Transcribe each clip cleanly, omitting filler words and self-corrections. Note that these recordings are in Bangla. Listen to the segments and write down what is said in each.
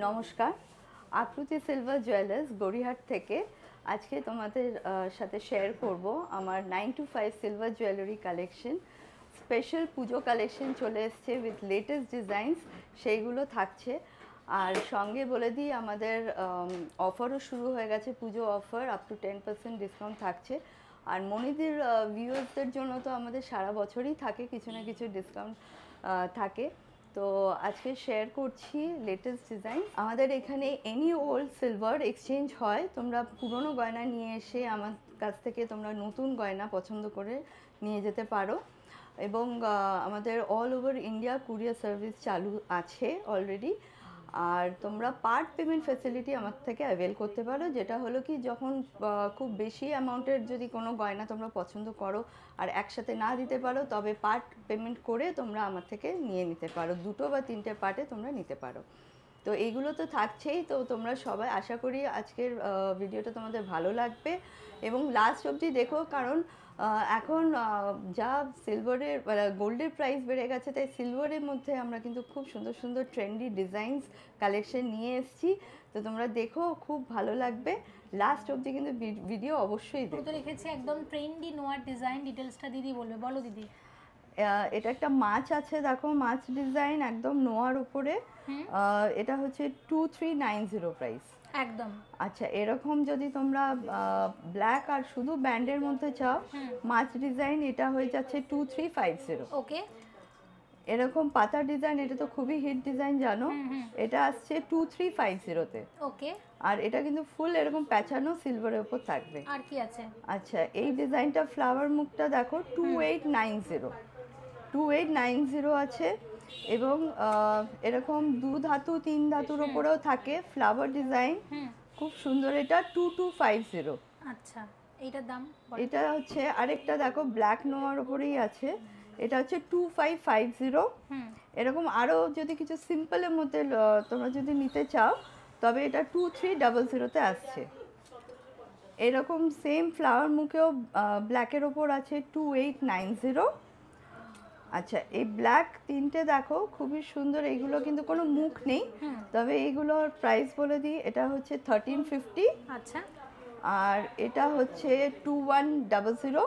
নমস্কার, আকৃতি সিলভার জুয়েলার্স গড়িয়াহাট থেকে আজকে তোমাদের সাথে শেয়ার করব আমার 9 to 5 silver jewellery collection. Special Puja collection চলে এসছে উইথ লেটেস্ট ডিজাইনস, সেইগুলো থাকছে। আর সঙ্গে বলে দিই আমাদের অফারও শুরু হয়ে গেছে, পুজো অফার আপ টু 10% ডিসকাউন্ট থাকছে। আর মনিদির ভিউয়ার্সদের জন্য তো আমাদের সারা বছরই থাকে কিছু না কিছু ডিসকাউন্ট থাকে। তো আজকে শেয়ার করছি লেটেস্ট ডিজাইন। আমাদের এখানে এনি ওল্ড সিলভার এক্সচেঞ্জ হয়, তোমরা পুরনো গয়না নিয়ে এসে আমার কাছ থেকে তোমরা নতুন গয়না পছন্দ করে নিয়ে যেতে পারো। এবং আমাদের all over India courier service চালু আছে অলরেডি। আর তোমরা পার্ট পেমেন্ট ফ্যাসিলিটি আমার থেকে অ্যাভেল করতে পারো, যেটা হলো কি যখন খুব বেশি অ্যামাউন্টের যদি কোনো গয়না তোমরা পছন্দ করো আর একসাথে না দিতে পারো, তবে পার্ট পেমেন্ট করে তোমরা আমার থেকে নিয়ে নিতে পারো, 2 বা 3টে পার্টে তোমরা নিতে পারো। তো এইগুলো তো থাকছেই। তো তোমরা সবাই আশা করি আজকের ভিডিওটা তোমাদের ভালো লাগবে এবং লাস্ট অবধি দেখো, কারণ এখন যা সিলভারের গোল্ডের প্রাইস বেড়ে গেছে, তাই সিলভারের মধ্যে আমরা কিন্তু খুব সুন্দর সুন্দর ট্রেন্ডি ডিজাইনস কালেকশন নিয়ে এসেছি। তো তোমরা দেখো, খুব ভালো লাগবে। লাস্ট অবধি কিন্তু ভিডিও অবশ্যই দেখো। তো রেখেছি একদম ট্রেন্ডি নোয়ার ডিজাইন। ডিটেলসটা দিদি বলবে, বলো দিদি। এটা একটা মাছ আছে, দেখো মাছ ডিজাইন একদম নোয়ার উপরে। এটা হচ্ছে 2390 প্রাইস একদম। আচ্ছা, এরকম যদি তোমরা ব্ল্যাক আর শুধু ব্যান্ডের মধ্যে চাও মাছ ডিজাইন, এটা হয়ে যাচ্ছে 2350। ওকে। এরকম পাতা ডিজাইন, এটা তো খুবই হিট ডিজাইন জানো, এটা আসছে 2350-তে। ওকে। আর এটা কিন্তু ফুল এরকম প্যাঁচানো সিলভারের উপর থাকবে। আর কি আছে? আচ্ছা, এই ডিজাইনটা ফ্লাওয়ার মুখটা দেখো 2890 আছে। এবং এরকম 2 ধাতু 3 ধাতুর উপরেও থাকে ফ্লাওয়ার ডিজাইন, খুব সুন্দর। এটা 2250। আচ্ছা, এইটার দাম? এটা হচ্ছে আরেকটা দেখো ব্ল্যাক নোয়ার উপরেই আছে, এটা হচ্ছে 2550। এরকম আরও যদি কিছু সিম্পলের মধ্যে তোমরা যদি নিতে চাও, তবে এটা 2300-তে আসছে। এরকম সেম ফ্লাওয়ার মুখেও ব্ল্যাকের ওপর আছে 2890। আচ্ছা, এই ব্ল্যাক 3টে দেখো খুবই সুন্দর, এইগুলো কিন্তু কোনো মুখ নেই, তবে এইগুলোর প্রাইস বলে দিই। এটা হচ্ছে 1350। আচ্ছা। আর এটা হচ্ছে 2100।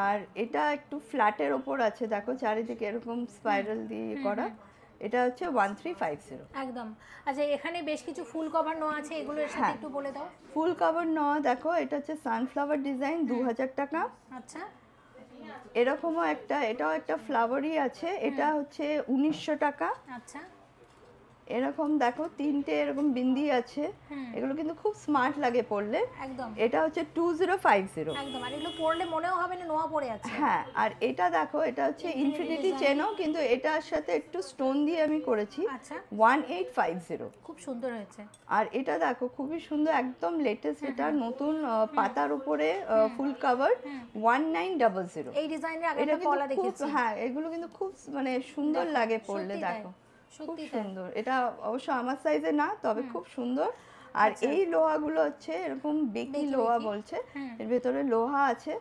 আর এটা একটু ফ্ল্যাটের ওপর আছে, দেখো চারিদিকে এরকম স্পাইরাল দিয়ে করা, এটা হচ্ছে 1350 একদম। আচ্ছা, এখানে বেশ কিছু ফুল কভার নোয়া আছে, এগুলো এর সাথে একটু বলে দাও। ফুল কভার নোয়া দেখো, এটা হচ্ছে সানফ্লাওয়ার ডিজাইন 2000 টাকা। আচ্ছা। এরকমও একটা, এটাও একটা ফ্লাওয়ারই আছে, এটা হচ্ছে 1900 টাকা। আচ্ছা। এরকম দেখো 3টে এরকম বিন্দি আছে, এগুলো কিন্তু খুব স্মার্ট লাগে পরলে। একদম। এটা হচ্ছে 2050। একদম। আর এগুলো পরলে মনেও হবে না নোয়া পরে আছে। হ্যাঁ, আর এটা দেখো, এটা হচ্ছে ইনফিনিটি চেনও, কিন্তু এটার সাথে একটু স্টোন দিয়ে আমি করেছি। আচ্ছা। 1850। খুব সুন্দর হয়েছে। আর এটা দেখো খুবই সুন্দর, একদম লেটেস্ট, এটা নতুন পাতার উপরে ফুল কভার 1900। এই ডিজাইনের আগে একটা কলা দেখেছি। হ্যাঁ, এগুলো কিন্তু খুব মানে সুন্দর লাগে পরলে, দেখো খুব সুন্দর। এটা অবশ্য আমার সাইজে না, তবে খুব সুন্দর। আর এই লোহাগুলো হচ্ছে এরকম বেকি লোহা বলছে, এর ভেতরে লোহা আছে।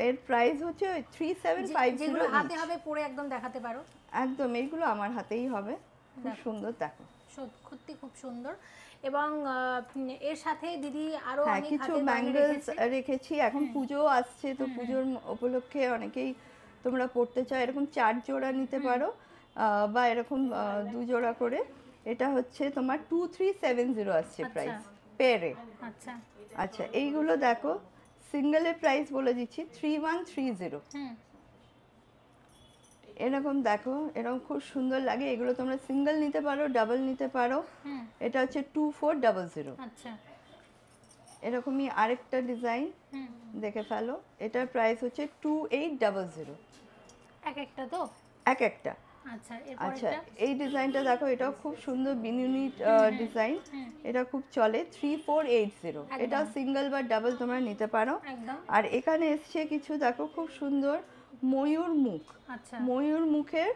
এর প্রাইস হচ্ছে 3750। যেগুলো হাতে হবে পরে একদম দেখাতে পারো। একদম, এইগুলো আমার হাতেই হবে, খুব সুন্দর দেখো, সত্যি খুব সুন্দর। এবং এর সাথে দিদি আরো অনেক কিছু ব্যাঙ্গলস রেখেছি। এখন পুজো আসছে, তো পুজোর উপলক্ষে অনেকেই তোমরা পড়তে চাও, এরকম 4 জোড়া নিতে পারো বা এরকম 2 জোড়া করে। এটা হচ্ছে তোমার 2370 আসছে প্রাইস পেরে। আচ্ছা। আচ্ছা, এইগুলো দেখো সিঙ্গেলের প্রাইস বলে দিচ্ছি 3130। এরকম দেখো, এরকম খুব সুন্দর লাগে। এগুলো তোমরা সিঙ্গেল নিতে পারো, ডাবল নিতে পারো। এটা হচ্ছে 2400। আচ্ছা। এরকমই আরেকটা ডিজাইন দেখে ফেলো, এটার প্রাইস হচ্ছে 2800। এক একটা তো? এক একটা। আচ্ছা আচ্ছা এরপরটা এই ডিজাইনটা দেখো, এটাও খুব সুন্দর বিনুনি ডিজাইন। এটা খুব চলে 3480। এটা সিঙ্গেল বা ডাবল তোমরা নিতে পারো। একদম। আর এখানে এসছে কিছু দেখো খুব সুন্দর ময়ূর মুখ, আচ্ছা ময়ূর মুখের,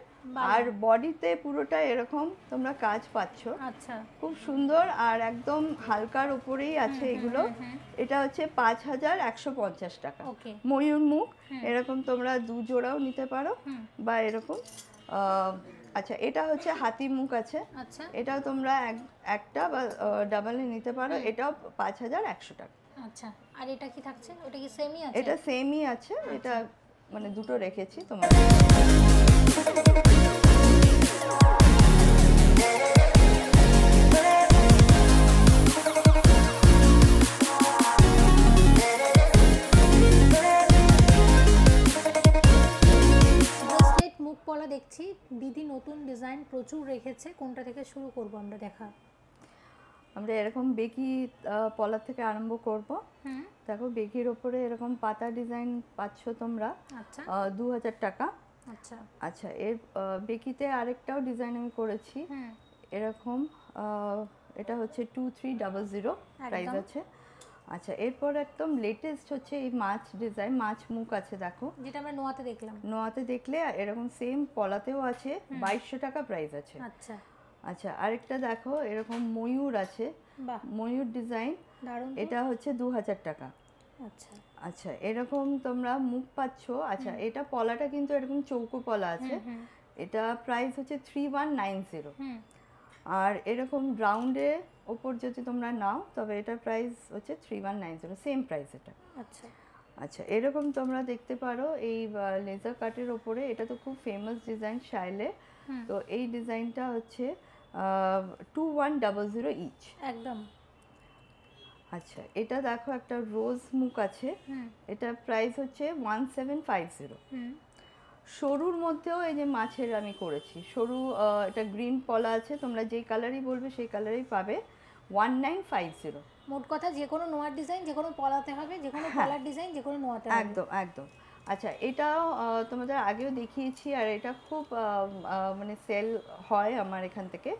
আর বডিতে পুরোটা এরকম তোমরা কাজ পাচ্ছ, আচ্ছা খুব সুন্দর আর একদম হালকার উপরেই আছে এগুলো। এটা হচ্ছে 5150 টাকা ওকে ময়ূর মুখ। এরকম তোমরা 2 জোড়াও নিতে পারো বা এরকম। আচ্ছা এটা হচ্ছে হাতি মুখ আছে, আচ্ছা এটাও তোমরা একটা বা ডাবলে নিতে পারো। এটাও 5100 টাকা। আচ্ছা আর এটা কি থাকছে? ওটা কি সেমই আছে? এটা সেমই আছে, এটা মানে দুটো রেখেছি তোমার। ব্রেসলেট মুখ পলা দেখছি দিদি নতুন ডিজাইন প্রচুর রেখেছে, কোনটা থেকে শুরু করব আমরা দেখা? আমরা এরকম বেকি পলা থেকে আরম্ভ করব। দেখো বেকির ওপরে এরকম পাতা ডিজাইন পাচ্ছ তোমরা, আচ্ছা 2000 টাকা। আচ্ছা আচ্ছা এর বেকিতে আরেকটাও ডিজাইন আমি করেছি এরকম, এটা হচ্ছে 2300 প্রাইস আছে। আচ্ছা এরপর একদম লেটেস্ট হচ্ছে এই মাছ ডিজাইন, মাছ মুখ আছে দেখো, যেটা আমরা নোয়াতে দেখলাম। নোয়াতে দেখলে এরকম সেম পলাতেও আছে, 2200 টাকা প্রাইস আছে। আচ্ছা আচ্ছা আরেকটা দেখো এরকম ময়ূর আছে, বাহ ময়ূর ডিজাইন, দারুণ। এটা হচ্ছে 2000 টাকা। আচ্ছা আচ্ছা এরকম তোমরা মুখ পাচ্ছ। আচ্ছা এটা পলাটা কিন্তু এরকম চৌকো পলা আছে, এটা প্রাইস হচ্ছে 3190। আর এরকম রাউন্ডের ওপর যদি তোমরা নাও তবে এটার প্রাইস হচ্ছে 3190, সেম প্রাইস এটা। আচ্ছা আচ্ছা এরকম তোমরা দেখতে পারো এই লেজার কাটের ওপরে, এটা তো খুব ফেমাস ডিজাইন শাইলে। তো এই ডিজাইনটা হচ্ছে 2100 ইচ একদম। আচ্ছা এটা দেখো একটা রোজ মুখ আছে, এটা প্রাইস হচ্ছে 1750। সরুর মধ্যেও এই যে মাছের আমি করেছি সরু, এটা গ্রিন পলা আছে, তোমরা যেই কালারই বলবে সেই কালারই পাবে, 1950। মোট কথা যে কোনো নোয়ার ডিজাইন যে কোনো পলাতে হবে, যে কোনো পলার ডিজাইন যে কোনো নোয়াতে হবে। একদম একদম। আচ্ছা এটাও তোমাদের আগেও দেখিয়েছি, আর এটা খুব মানে সেল হয় আমার এখান থেকে।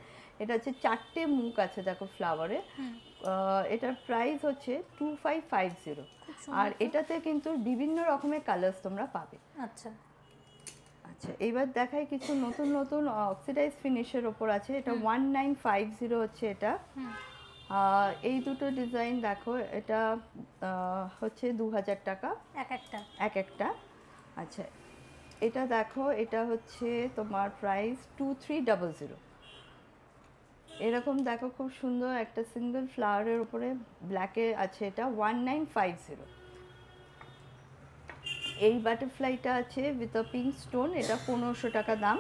এটা হচ্ছে 4টে মুখ আছে দেখো ফ্লাওয়ারে, এটার প্রাইস হচ্ছে 2550। আর এটাতে কিন্তু বিভিন্ন রকমের কালার্স তোমরা পাবে। আচ্ছা আচ্ছা এবার দেখাই কিছু নতুন নতুন অক্সিডাইজ ফিনিশের ওপর আছে, এটা 1950 হচ্ছে এটা। এই দুটো ডিজাইন দেখো, এটা হচ্ছে 2000 টাকা এক একটা। আচ্ছা এটা দেখো, এটা হচ্ছে তোমার প্রাইস 2300। এরকম দেখো খুব সুন্দর একটা সিঙ্গেল ফ্লাওয়ারের উপরে ব্ল্যাকে আছে, এটা 1950। এই বাটারফ্লাইটা আছে উইথ আ পিঙ্ক স্টোন, এটা 1500 টাকা দাম।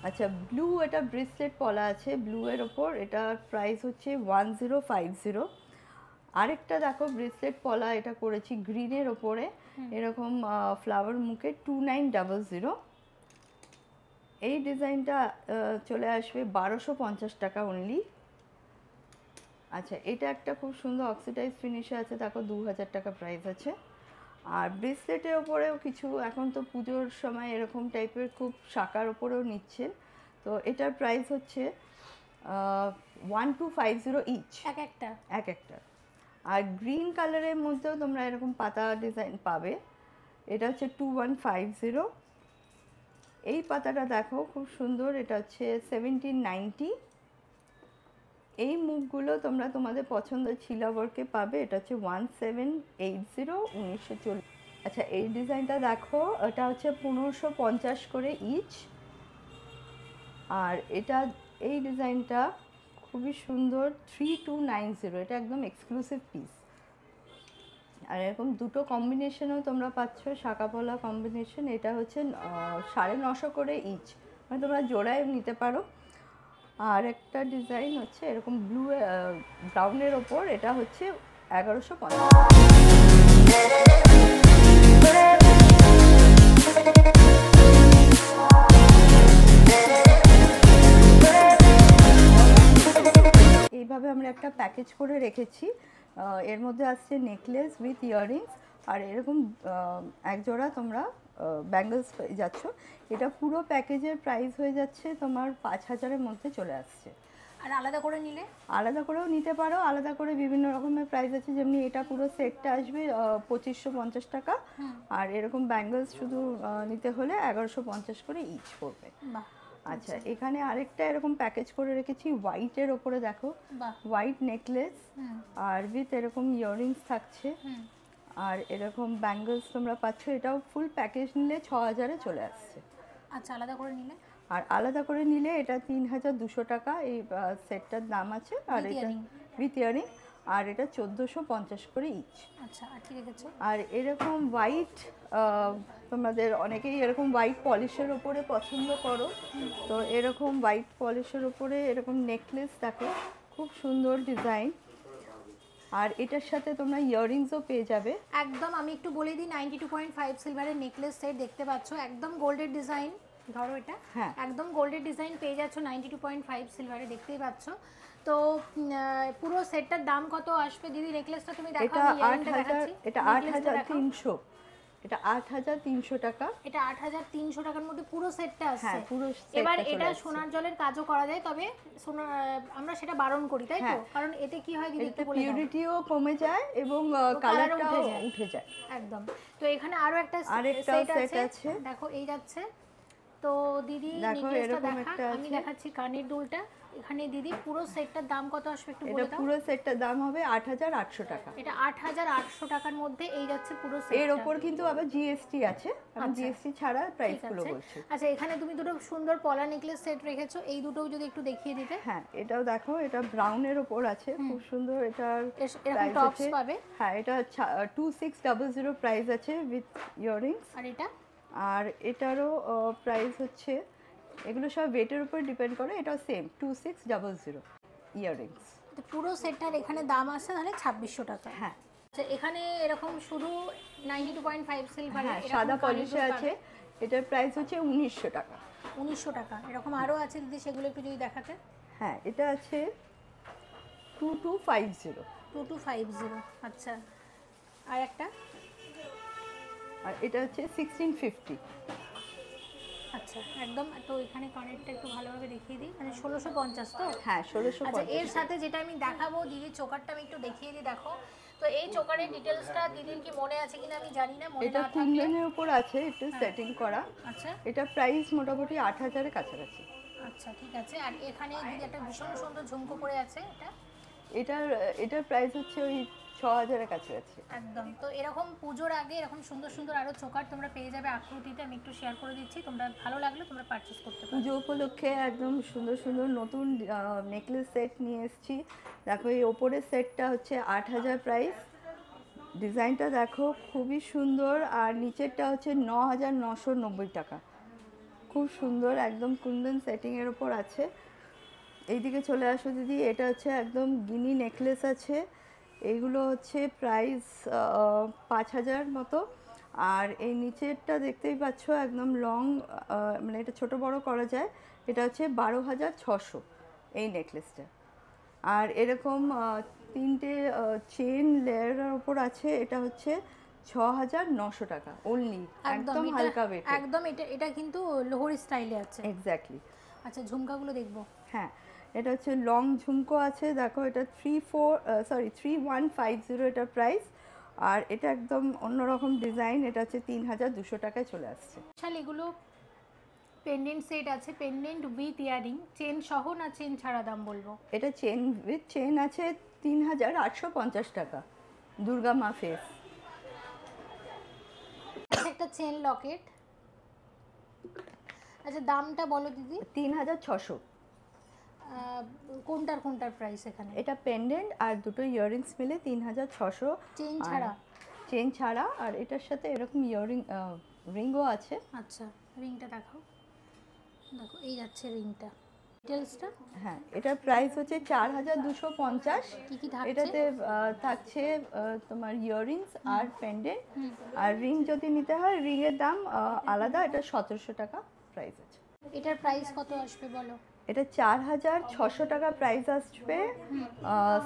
আচ্ছা ব্লু, এটা ব্রেসলেট পলা আছে ব্লু এর ওপর, এটার প্রাইস হচ্ছে 1050। আরেকটা দেখো ব্রেসলেট পলা, এটা করেছি গ্রিনের ওপরে এরকম ফ্লাওয়ার মুখে, 2900। এই ডিজাইনটা চলে আসবে 1250 টাকা অনলি। আচ্ছা এটা একটা খুব সুন্দর অক্সিডাইজ ফিনিশে আছে দেখো, 2000 টাকা প্রাইস আছে। আর ব্রেসলেটের ওপরেও কিছু এখন তো পুজোর সময় এরকম টাইপের খুব শাখার ওপরেও নিচ্ছেন, তো এটার প্রাইস হচ্ছে 1250 ইচ এক একটা। আর গ্রিন কালারের মধ্যেও তোমরা এরকম পাতা ডিজাইন পাবে, এটা হচ্ছে 2150। এই পাতাটা দেখো খুব সুন্দর, এটা হচ্ছে 1790। এই মুখগুলো তোমরা তোমাদের পছন্দের ছিলাবরকে পাবে, এটা হচ্ছে 1780 1940। আচ্ছা এই ডিজাইনটা দেখো, এটা হচ্ছে 1550 করে ইচ। আর এটা এই ডিজাইনটা খুবই সুন্দর, 3290, এটা একদম এক্সক্লুসিভ পিস। আর এরকম দুটো কম্বিনেশনেও তোমরা পাচ্ছ, শাঁকাপলা কম্বিনেশন, এটা হচ্ছে 950 করে ইচ, মানে তোমরা জোড়ায় নিতে পারো। আর একটা ডিজাইন হচ্ছে এরকম ব্লু ব্রাউনের ওপর, এটা হচ্ছে 1150। এইভাবে আমরা একটা প্যাকেজ করে রেখেছি, এর মধ্যে আসছে নেকলেস উইথ ইয়াররিংস, আর এরকম এক জোড়া তোমরা ব্যাঙ্গলস পেয়ে যাচ্ছ। এটা পুরো প্যাকেজের প্রাইস হয়ে যাচ্ছে তোমার 5,000-এর মধ্যে চলে আসছে। আর আলাদা করে নিলে? আলাদা করেও নিতে পারো, আলাদা করে বিভিন্ন রকমের প্রাইস আছে, যেমনি এটা পুরো সেটটা আসবে 2550 টাকা, আর এরকম ব্যাঙ্গলস শুধু নিতে হলে 1150 করে ইচ পড়বে। আচ্ছা, এখানে আরেকটা এরকম প্যাকেজ করে রেখেছি হোয়াইটের ওপরে, দেখো হোয়াইট নেকলেস আর উইথ এরকম ইয়াররিংস থাকছে, আর এরকম ব্যাঙ্গলস তোমরা পাচ্ছ। এটাও ফুল প্যাকেজ নিলে 6000-এ চলে আসছে। আচ্ছা, আলাদা করে নিলে? আর আলাদা করে নিলে এটা 3200 টাকা এই সেটটার দাম আছে, আর এটা উইথ ইয়ারিং, আর এটা 1450 করে ইচ। আচ্ছা, আর কি রেখেছো? আর এরকম হোয়াইট, তোমাদের অনেকেই এরকম হোয়াইট পলিশের ওপরে পছন্দ করো, তো এরকম হোয়াইট পলিশের ওপরে এরকম নেকলেস দেখো, খুব সুন্দর ডিজাইন, আর এটার সাথে তোমরা ইয়াররিংসও পেয়ে যাবে। একদম আমি একটু বলে দিই, 92.5 সিলভারের নেকলেস সেট দেখতে পাচ্ছ, একদম গোল্ডের ডিজাইন। ধরো এটা, হ্যাঁ একদম গোল্ডের ডিজাইন পেয়ে যাচ্ছ 92.5 সিলভারে, দেখতেই পাচ্ছ। তো পুরো সেটটার দাম কত আসবে দিদি? নেকলেসটা তুমি দেখাও, এটা 8000, এটা 8300, এটা 8300 টাকা। এটা 8300 টাকার মধ্যে পুরো সেটটা আসছে। হ্যাঁ, পুরো সেটটা। এবার এটা সোনার জলের কাজও করা যায়, তবে আমরা সেটা বারণ করি, তাই তো? কারণ এতে কি হয় দিদি একটু বলে দাও। পিউরিটিও কমে যায় এবং কালারটাও উঠে যায়। একদম। তো এখানে আরো একটা সেট আছে, দেখো এই যাচ্ছে। তো দিদি নেকলেসটা দেখা, আমি দেখাচ্ছি কানের দুলটা। এখানে দিদি পুরো সেটটার দাম কত আসবে একটু বলে দাও। এটা পুরো সেটটার দাম হবে 8800 টাকা। এটা 8800 টাকার মধ্যে এই যাচ্ছে পুরো সেট। এর উপর কিন্তু আবার জিএসটি আছে, আমি জিএসটি ছাড়া প্রাইসগুলো বলছি। আচ্ছা, এখানে তুমি দুটো সুন্দর পলা নেকলেস সেট রেখেছো, এই দুটোও যদি একটু দেখিয়ে দিতে। হ্যাঁ, এটাও দেখো, এটা ব্রাউনের উপর আছে, খুব সুন্দর। এটার এরকম টপস পাবে। হ্যাঁ, এটা 2600 প্রাইস আছে উইথ ইয়াররিংস। আর এটারও প্রাইস হচ্ছে, এগুলো সব ওয়েটের উপর ডিপেন্ড করে, এটাও সেম 2600 ইয়াররিংস। তো পুরো সেটটার এখানে দাম আছে তাহলে 2600 টাকা। হ্যাঁ, আচ্ছা, এখানে এরকম শুধু 92.5 সিলভার, হ্যাঁ, সাদা পলিশে আছে, এটার প্রাইস হচ্ছে 1900 টাকা। 1900 টাকা। এরকম আরো আছে দিদি, সেগুলো একটু যদি দেখাতে। হ্যাঁ, এটা আছে 2250। 2250। আচ্ছা, আর একটা, আর এটা হচ্ছে 1650। আচ্ছা, একদম। তো এখানে কানেরটা একটু ভালোভাবে দেখিয়ে দিই, মানে 1650 তো? হ্যাঁ, 1650। আচ্ছা, এর সাথে যেটা আমি দেখাবো দিদির চোকারটা আমি একটু দেখিয়ে দিই, দেখো। তো এই চোকারের ডিটেইলসটা দিদির কি মনে আছে কিনা আমি জানি না, মনে এটা না থাকলে কুন্দনের উপর আছে, একটু সেটিং করা। আচ্ছা, এটা প্রাইস মোটামুটি 8000-এর কাছাকাছি। আচ্ছা, ঠিক আছে। আর এখানে দিদি একটা ভীষণ সুন্দর ঝুমকো পরে আছে, এটার প্রাইস হচ্ছে ওই 6000-এর কাছাকাছি। একদম। তো এরকম পুজোর আগে এরকম সুন্দর সুন্দর আরো চোকার তোমরা পেয়ে যাবে আকৃতিতে, আমি একটু শেয়ার করে দিচ্ছি, তোমরা ভালো লাগলে তোমরা পারচেজ করতে পারো। পুজো উপলক্ষে একদম সুন্দর সুন্দর নতুন নেকলেস সেট নিয়ে এসেছি। দেখো, এই ওপরের সেটটা হচ্ছে 8000 প্রাইস, ডিজাইনটা দেখো খুবই সুন্দর, আর নিচেরটা হচ্ছে 9990 টাকা। খুব সুন্দর, একদম কুন্দন সেটিংয়ের ওপর আছে। এইদিকে চলে আসো দিদি, এটা হচ্ছে একদম গিনি নেকলেস আছে, এইগুলো হচ্ছে প্রাইস 5000 মতো। আর এই নিচেরটা দেখতেই পাচ্ছ একদম লং, মানে এটা ছোট বড় করা যায়, এটা হচ্ছে 12600 এই নেকলেসটা। আর এরকম তিনটে চেন লেয়ারের ওপর আছে, এটা হচ্ছে 6900 টাকা অনলি, একদম হালকা ওয়েট। একদম এটা কিন্তু লোহরি স্টাইলে আছে। এক্স্যাক্টলি। আচ্ছা, ঝুমকাগুলো দেখবো। হ্যাঁ, এটা হচ্ছে লং ঝুমকো আছে, দেখো এটা 3150 এটার প্রাইস, আর এটা একদম অন্যরকম ডিজাইন, এটা হচ্ছে 3200 টাকায় চলে আসছে। শাল, এগুলো পেন্ডেন্ট সেট আছে, পেন্ডেন্ট উইথ ইয়ারিং, চেন সহ না চেন ছাড়া দাম বলবো? এটা চেন উইথ চেন আছে 3850 টাকা, দুর্গা মা ফেস। একটা চেন লকেট, আচ্ছা দামটা বলো দিদি। 3600। কোনটার প্রাইস এখানে? এটা পেন্ডেন্ট আর দুটো ইয়াররিংস মিলে 3600 চেন ছাড়া। চেন ছাড়া, আর এটার সাথে এরকম রিংও আছে। আচ্ছা, রিংটা দেখাও। দেখো, এই যাচ্ছে রিংটা, ডিটেইলসটা। হ্যাঁ, এটার প্রাইস হচ্ছে 4250। কি থাকছে? এটাতে থাকছে তোমার ইয়াররিংস আর পেন্ডেন্ট, আর রিং যদি নিতে হয় রিং এর দাম আলাদা, এটা 1700 টাকা প্রাইস আছে। এটার প্রাইস কত আসবে বলো? এটা 4600 টাকা প্রাইস আসবে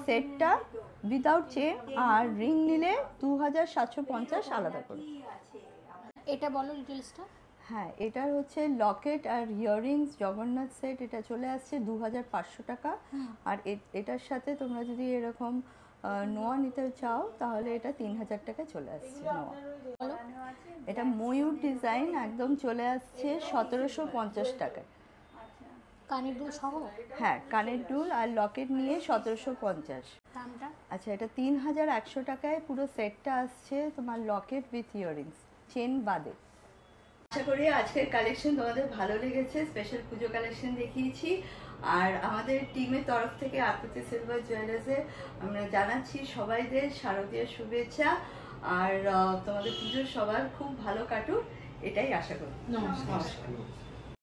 সেটটা উইদাউট চেন, আর রিং নিলে 2750 আলাদা করে। এটা বলো ডিটেইলসটা। হ্যাঁ, এটার হচ্ছে লকেট আর ইয়াররিংস জগন্নাথ সেট, এটা চলে আসছে 2500 টাকা। আর এটার সাথে তোমরা যদি এরকম নোয়া নিতে চাও তাহলে এটা 3000 টাকায় চলে আসছে নোয়া। এটা ময়ূর ডিজাইন একদম চলে আসছে 1750 টাকায়। কানের দুল সহ? হ্যাঁ, কানের দুল আর লকেট নিয়ে 1750। দামটা? আচ্ছা, এটা 3100 টাকায় পুরো সেটটা আসছে তোমার লকেট উইথ ইয়াররিংস চেন বাদে। আশা করি আজকের কালেকশন তোমাদের ভালো লেগেছে। স্পেশাল পুজো কালেকশন দেখিয়েছি। আর আমাদের টিমের তরফ থেকে আকৃতি সিলভার জুয়েলার্সে আমরা জানাচ্ছি সবাইদের শারদীয় শুভেচ্ছা। আর তোমাদের পুজো সবার খুব ভালো কাটুক এটাই আশা করি। নমস্কার।